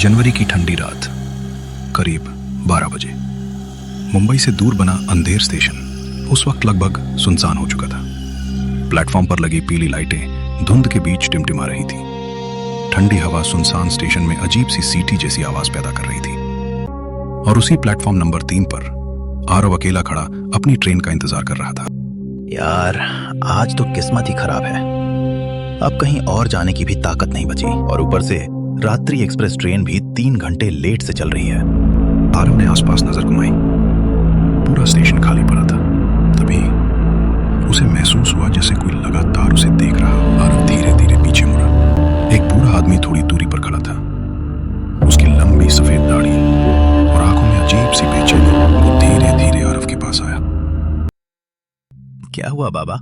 जनवरी की ठंडी रात, करीब 12 बजे। मुंबई से दूर बना अंधेर स्टेशन उस वक्त लगभग सुनसान हो चुका था। प्लेटफॉर्म पर लगी पीली लाइटें धुंध के बीच टिमटिमा रही थी। ठंडी हवा सुनसान स्टेशन में अजीब सी सीटी जैसी आवाज पैदा कर रही थी। और उसी प्लेटफॉर्म नंबर 3 पर आरव अकेला खड़ा अपनी ट्रेन का इंतजार कर रहा था। यार, आज तो किस्मत ही खराब है। अब कहीं और जाने की भी ताकत नहीं बची, और ऊपर से रात्रि एक्सप्रेस ट्रेन भी 3 घंटे लेट से चल रही है। आरव ने आसपास नजर घुमाई। पूरा स्टेशन खाली पड़ा था। तभी उसे महसूस हुआ जैसे कोई लगातार उसे देख रहा। आरव धीरे धीरे पीछे मुड़ा। एक बूढ़ा आदमी थोड़ी दूरी पर खड़ा था। उसकी लंबी सफेद दाढ़ी और आंखों में अजीब सी बेचैनी। वो धीरे धीरे आरव के पास आया। क्या हुआ बाबा,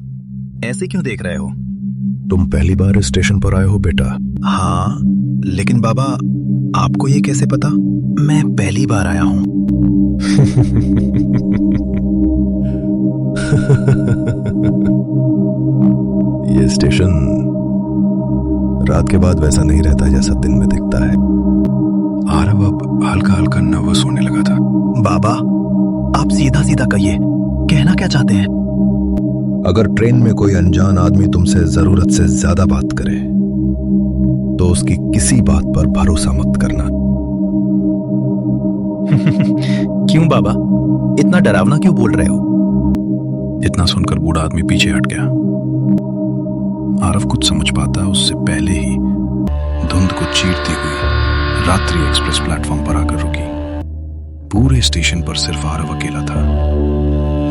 ऐसे क्यों देख रहे हो? तुम पहली बार इस स्टेशन पर आए हो बेटा? हाँ, लेकिन बाबा आपको ये कैसे पता? मैं पहली बार आया हूँ। ये स्टेशन रात के बाद वैसा नहीं रहता जैसा दिन में दिखता है। आरव अब हल्का हल्का नर्वस होने लगा था। बाबा, आप सीधा सीधा कहिए, कहना क्या चाहते हैं? अगर ट्रेन में कोई अनजान आदमी तुमसे जरूरत से ज्यादा बात करे तो उसकी किसी बात पर भरोसा मत करना। क्यों बाबा, इतना डरावना क्यों बोल रहे हो? इतना सुनकर बूढ़ा आदमी पीछे हट गया। आरव कुछ समझ पाता उससे पहले ही धुंध को चीरती हुई रात्रि एक्सप्रेस प्लेटफॉर्म पर आकर रुकी। पूरे स्टेशन पर सिर्फ आरव अकेला था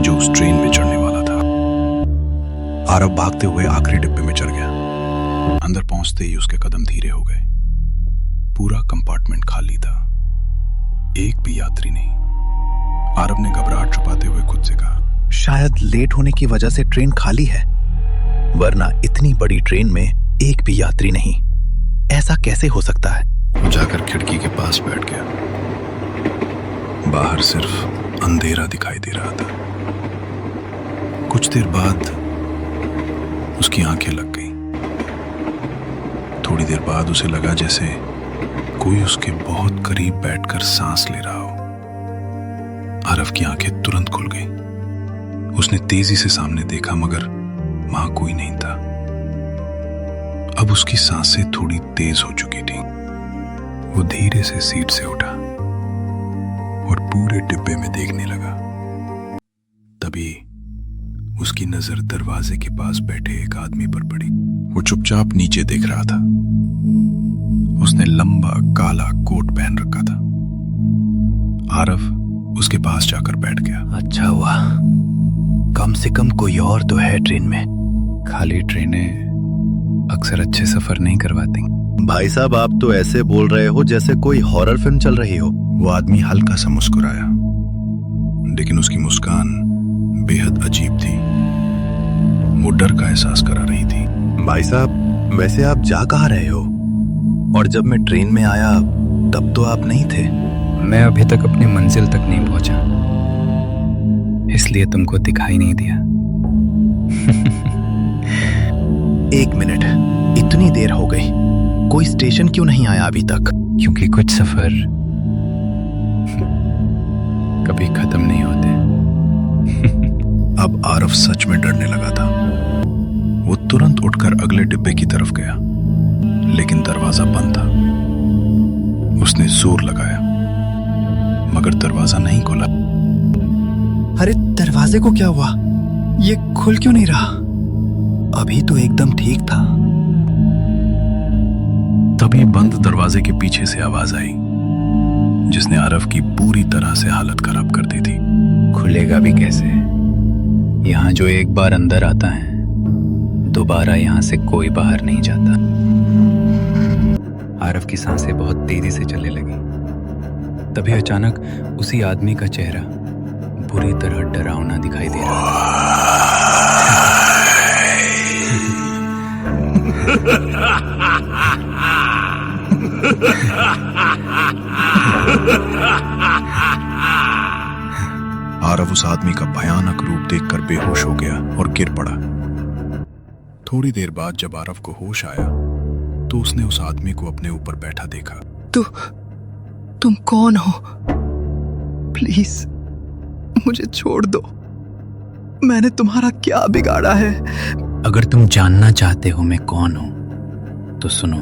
जो उस ट्रेन में चढ़ने वाला था। आरव भागते हुए आखिरी डिब्बे में चढ़ गया। अंदर पहुंचते ही उसके कदम धीरे हो गए। पूरा कंपार्टमेंट खाली था, एक भी यात्री नहीं। आरव ने घबराहट छुपाते हुए खुद से कहा, शायद लेट होने की वजह से ट्रेन खाली है, वरना इतनी बड़ी ट्रेन में एक भी यात्री नहीं। ऐसा कैसे हो सकता है? वो जाकर खिड़की के पास बैठ गया। बाहर सिर्फ अंधेरा दिखाई दे रहा था। कुछ देर बाद उसकी आंखें लग गईं। थोड़ी देर बाद उसे लगा जैसे कोई उसके बहुत करीब बैठकर सांस ले रहा हो। आरव की आंखें तुरंत खुल गईं। उसने तेजी से सामने देखा, मगर वहां कोई नहीं था। अब उसकी सांसें थोड़ी तेज हो चुकी थीं। वो धीरे से सीट से उठा और पूरे डिब्बे में देखने लगा। तभी उसकी नजर दरवाजे के पास बैठे एक आदमी पर पड़ी। वो चुपचाप नीचे देख रहा था। उसने लंबा काला कोट पहन रखा था। आरव उसके पास जाकर बैठ गया। अच्छा हुआ, कम से कम कोई और तो है ट्रेन में। खाली ट्रेनें अक्सर अच्छे सफर नहीं करवाती। भाई साहब, आप तो ऐसे बोल रहे हो जैसे कोई हॉरर फिल्म चल रही हो। वो आदमी हल्का सा मुस्कुराया, लेकिन उसकी मुस्कान बेहद अजीब थी। वो डर का एहसास करा रही थी। भाई साहब, वैसे आप जा कहाँ रहे हो? और जब मैं ट्रेन में आया तब तो आप नहीं थे। मैं अभी तक अपनी मंजिल तक नहीं पहुंचा, इसलिए तुमको दिखाई नहीं दिया। 1 मिनट, इतनी देर हो गई, कोई स्टेशन क्यों नहीं आया अभी तक? क्योंकि कुछ सफर कभी खत्म नहीं होते। अब आरव सच में डरने लगा था। वो तुरंत उठकर अगले डिब्बे की तरफ गया, लेकिन दरवाजा बंद था। उसने जोर लगाया, मगर दरवाजा नहीं खुला। अरे दरवाजे को क्या हुआ? ये खुल क्यों नहीं रहा? अभी तो एकदम ठीक था। तभी बंद दरवाजे के पीछे से आवाज आई, जिसने आरव की पूरी तरह से हालत खराब कर दी थी। खुलेगा भी कैसे? यहाँ जो एक बार अंदर आता है, दोबारा यहाँ से कोई बाहर नहीं जाता। आरव की सांसें बहुत तेजी से चलने लगी। तभी अचानक उसी आदमी का चेहरा बुरी तरह डरावना दिखाई दे रहा आरव उस आदमी का भयानक रूप देखकर बेहोश हो गया और गिर पड़ा। थोड़ी देर बाद जब आरव को होश आया तो उसने उस आदमी को अपने ऊपर बैठा देखा। तुम कौन हो? प्लीज मुझे छोड़ दो। मैंने तुम्हारा क्या बिगाड़ा है? अगर तुम जानना चाहते हो मैं कौन हूं तो सुनो।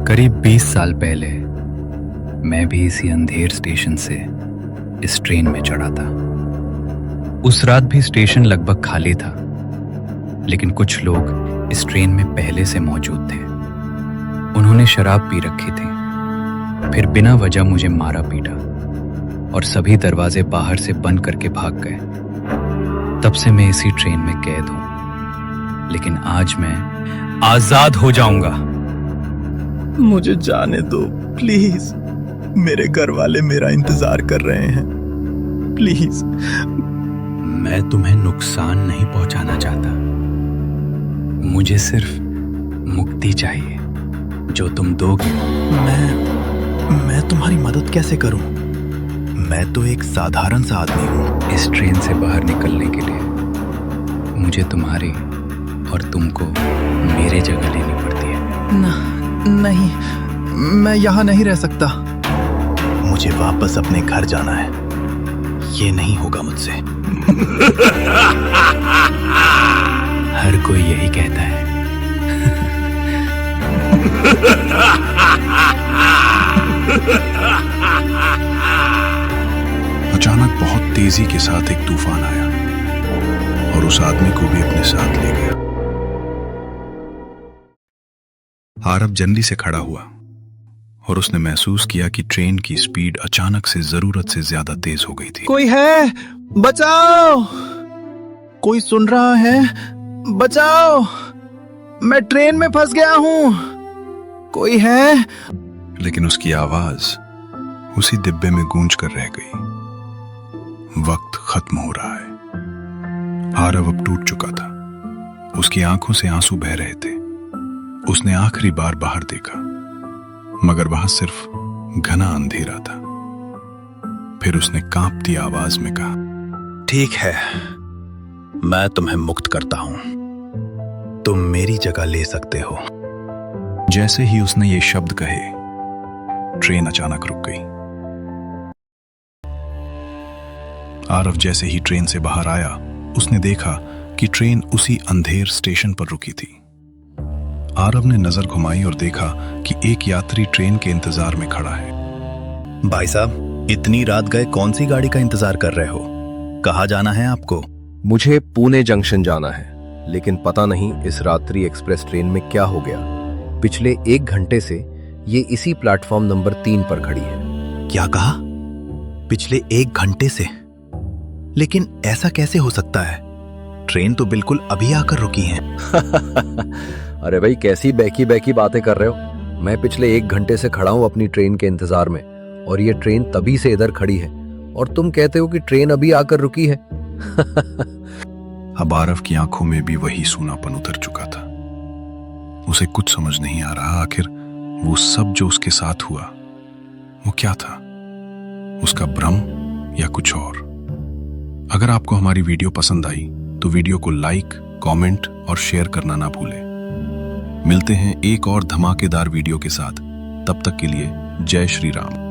करीब 20 साल पहले मैं भी इसी अंधेर स्टेशन से इस ट्रेन में चढ़ा था। उस रात भी स्टेशन लगभग खाली था, लेकिन कुछ लोग इस ट्रेन में पहले से मौजूद थे। उन्होंने शराब पी रखी थी, फिर बिना वजह मुझे मारा पीटा और सभी दरवाजे बाहर से बंद करके भाग गए। तब से मैं इसी ट्रेन में कैद हूं, लेकिन आज मैं आजाद हो जाऊंगा। मुझे जाने दो प्लीज। मेरे घर वाले मेरा इंतजार कर रहे हैं। प्लीज। मैं तुम्हें नुकसान नहीं पहुंचाना चाहता। मुझे सिर्फ मुक्ति चाहिए जो तुम दोगे। मैं तुम्हारी मदद कैसे करूं? मैं तो एक साधारण सा आदमी हूं। इस ट्रेन से बाहर निकलने के लिए मुझे तुम्हारी और तुमको मेरे जगह लेनी पड़ती है। नहीं, मैं यहां नहीं रह सकता। मुझे वापस अपने घर जाना है। ये नहीं होगा मुझसे। हर कोई यही कहता है। अचानक बहुत तेजी के साथ एक तूफान आया और उस आदमी को भी अपने साथ ले गया। आरव जल्दी से खड़ा हुआ और उसने महसूस किया कि ट्रेन की स्पीड अचानक से जरूरत से ज्यादा तेज हो गई थी। कोई है? बचाओ! कोई सुन रहा है? बचाओ! मैं ट्रेन में फंस गया हूं। कोई है? लेकिन उसकी आवाज उसी डिब्बे में गूंज कर रह गई। वक्त खत्म हो रहा है। आरव अब टूट चुका था। उसकी आंखों से आंसू बह रहे थे। उसने आखिरी बार बाहर देखा, मगर वहां सिर्फ घना अंधेरा था। फिर उसने कांपती आवाज में कहा, ठीक है, मैं तुम्हें मुक्त करता हूं। तुम मेरी जगह ले सकते हो। जैसे ही उसने ये शब्द कहे, ट्रेन अचानक रुक गई। आरव जैसे ही ट्रेन से बाहर आया, उसने देखा कि ट्रेन उसी अंधेर स्टेशन पर रुकी थी। आरव ने नजर घुमाई और देखा कि एक यात्री ट्रेन के इंतजार में खड़ा है। भाई साहब, इतनी रात गए कौन सी गाड़ी का इंतजार कर रहे हो? कहाँ जाना है आपको? मुझे पुणे जंक्शन जाना है, लेकिन पता नहीं इस रात्रि एक्सप्रेस ट्रेन में क्या हो गया। पिछले 1 घंटे से ये इसी प्लेटफॉर्म नंबर 3 पर खड़ी है। क्या कहा? पिछले 1 घंटे से? लेकिन ऐसा कैसे हो सकता है? ट्रेन तो बिल्कुल अभी आकर रुकी है। अरे भाई, कैसी बैकी बातें कर रहे हो? मैं पिछले 1 घंटे से खड़ा हूं अपनी ट्रेन के इंतजार में, और ये ट्रेन तभी से इधर खड़ी है, और तुम कहते हो कि ट्रेन अभी आकर रुकी है। अब आरव की आंखों में भी वही सूनापन उतर चुका था। उसे कुछ समझ नहीं आ रहा, आखिर वो सब जो उसके साथ हुआ वो क्या था? उसका भ्रम या कुछ और? अगर आपको हमारी वीडियो पसंद आई तो वीडियो को लाइक, कमेंट और शेयर करना ना भूलें। मिलते हैं एक और धमाकेदार वीडियो के साथ। तब तक के लिए जय श्री राम।